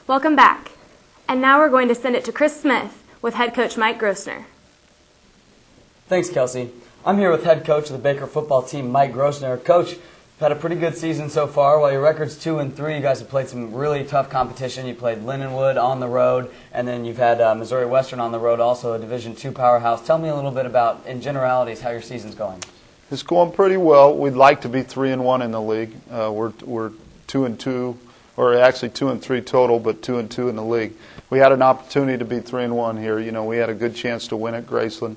Welcome back. And now we're going to send it to Chris Smith with head coach Mike Grossner. Thanks, Kelsey. I'm here with head coach of the Baker football team, Mike Grossner. Coach, you've had a pretty good season so far. While your record's 2-3, you guys have played some really tough competition. You played Lindenwood on the road, and then you've had Missouri Western on the road, also a Division II powerhouse. Tell me a little bit about, in generalities, how your season's going. It's going pretty well. We'd like to be 3-1 in the league. We're 2-2, or actually 2-3 total, but 2-2 in the league. We had an opportunity to be 3-1 here. You know, we had a good chance to win at Graceland.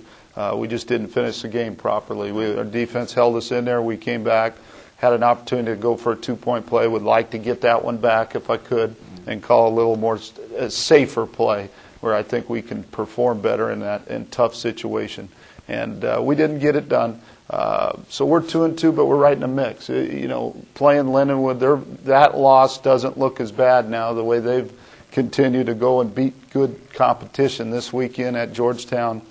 We just didn't finish the game properly. Our defense held us in there. We came back, had an opportunity to go for a 2-point play. Would like to get that one back if I could, and call a little more safer play where I think we can perform better in tough situation. And we didn't get it done. So we're 2-2, but we're right in the mix. You know, playing Lindenwood, that loss doesn't look as bad now. The way they've continued to go and beat good competition this weekend at Georgetown.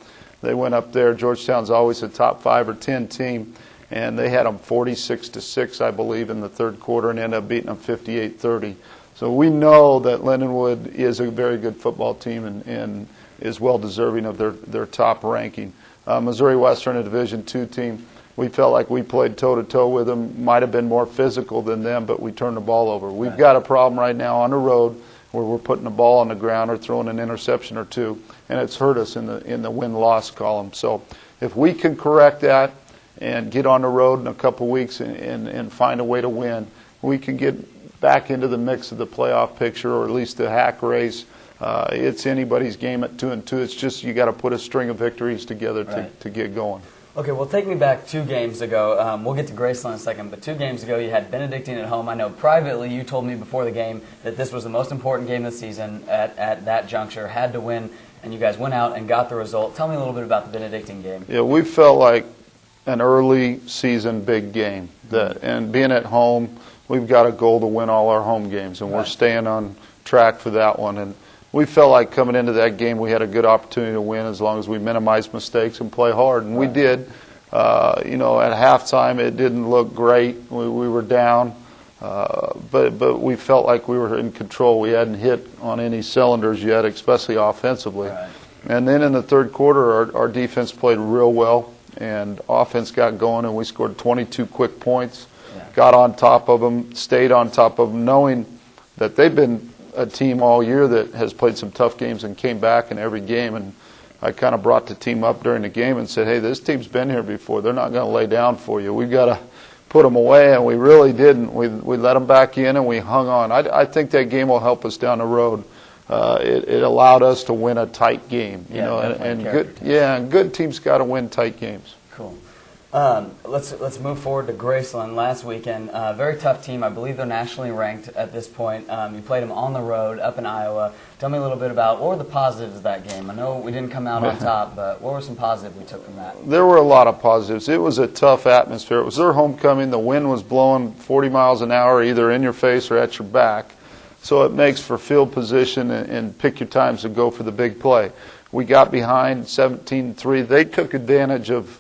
They went up there. Georgetown's always a top 5 or 10 team, and they had them 46-6, I believe, in the third quarter, and ended up beating them 58-30. So we know that Lindenwood is a very good football team and is well deserving of their top ranking. Missouri Western, a Division II team, we felt like we played toe-to-toe with them. Might have been more physical than them, but we turned the ball over. We've got a problem right now on the road where we're putting the ball on the ground or throwing an interception or two, and it's hurt us in the win-loss column. So if we can correct that and get on the road in a couple weeks and find a way to win, we can get back into the mix of the playoff picture, or at least the hack race. It's anybody's game at 2-2. It's just you got to put a string of victories together to get going. Okay, well, take me back 2 games ago. We'll get to Graceland in a second, but 2 games ago you had Benedictine at home. I know privately you told me before the game that this was the most important game of the season at that juncture, had to win, and you guys went out and got the result. Tell me a little bit about the Benedictine game. Yeah, we felt like an early season big game. And being at home, we've got a goal to win all our home games, and we're staying on track for that one. And we felt like coming into that game we had a good opportunity to win as long as we minimized mistakes and play hard, and we did. You know, at halftime it didn't look great. We were down, but we felt like we were in control. We hadn't hit on any cylinders yet, especially offensively. And then in the third quarter, our defense played real well, and offense got going, and we scored 22 quick points, got on top of them, stayed on top of them, knowing that they've been a team all year that has played some tough games and came back in every game. And I kind of brought the team up during the game and said, hey, this team's been here before. They're not going to lay down for you. We've got to put them away, and we really didn't. We let them back in, and we hung on. I think that game will help us down the road. It allowed us to win a tight game, you know, and good teams got to win tight games. Cool. Let's move forward to Graceland last weekend. Very tough team. I believe they're nationally ranked at this point. You played them on the road up in Iowa. Tell me a little bit about what were the positives of that game. I know we didn't come out on top, but what were some positives we took from that? There were a lot of positives. It was a tough atmosphere. It was their homecoming. The wind was blowing 40 miles an hour either in your face or at your back. So it makes for field position and pick your times to go for the big play. We got behind 17-3. They took advantage of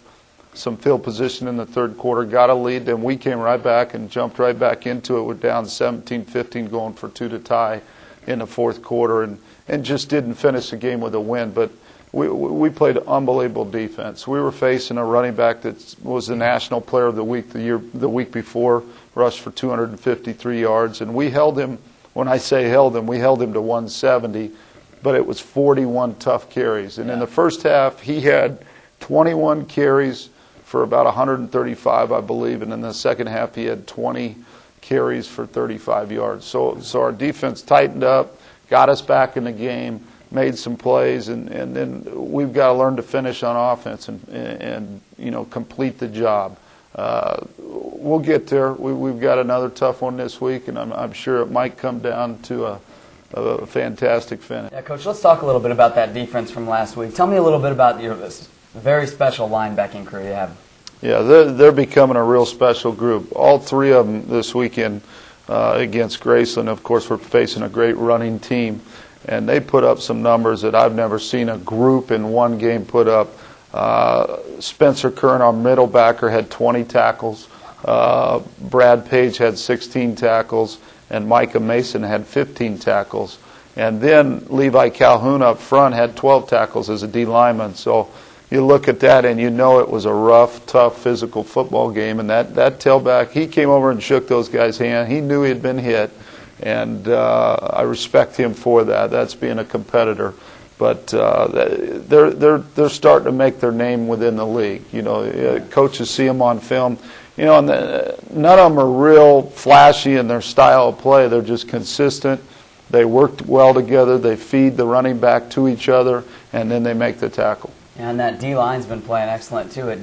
some field position in the third quarter, got a lead, then we came right back and jumped right back into it. We're down 17-15 going for 2 to tie in the fourth quarter, and just didn't finish the game with a win. But we played unbelievable defense. We were facing a running back that was the National Player of the Week the week before, rushed for 253 yards, and we held him. When I say held him, we held him to 170, but it was 41 tough carries. And in the first half, he had 21 carries for about 135, I believe, and in the second half he had 20 carries for 35 yards. So our defense tightened up, got us back in the game, made some plays, and then we've got to learn to finish on offense and you know, complete the job. We'll get there. We've got another tough one this week, and I'm sure it might come down to a fantastic finish. Yeah, Coach, let's talk a little bit about that defense from last week. Tell me a little bit about your very special linebacking crew you have. Yeah, they're becoming a real special group. All 3 of them this weekend against Graceland. Of course, we're facing a great running team, and they put up some numbers that I've never seen a group in one game put up. Spencer Kern, our middle backer, had 20 tackles. Brad Page had 16 tackles, and Micah Mason had 15 tackles. And then Levi Calhoun up front had 12 tackles as a D lineman. So you look at that and you know it was a rough, tough, physical football game. And that tailback, he came over and shook those guys' hand. He knew he had been hit, and I respect him for that. That's being a competitor. But they're starting to make their name within the league. You know, coaches see them on film. You know, and none of them are real flashy in their style of play. They're just consistent. They work well together. They feed the running back to each other, and then they make the tackle. And that D-line's been playing excellent, too.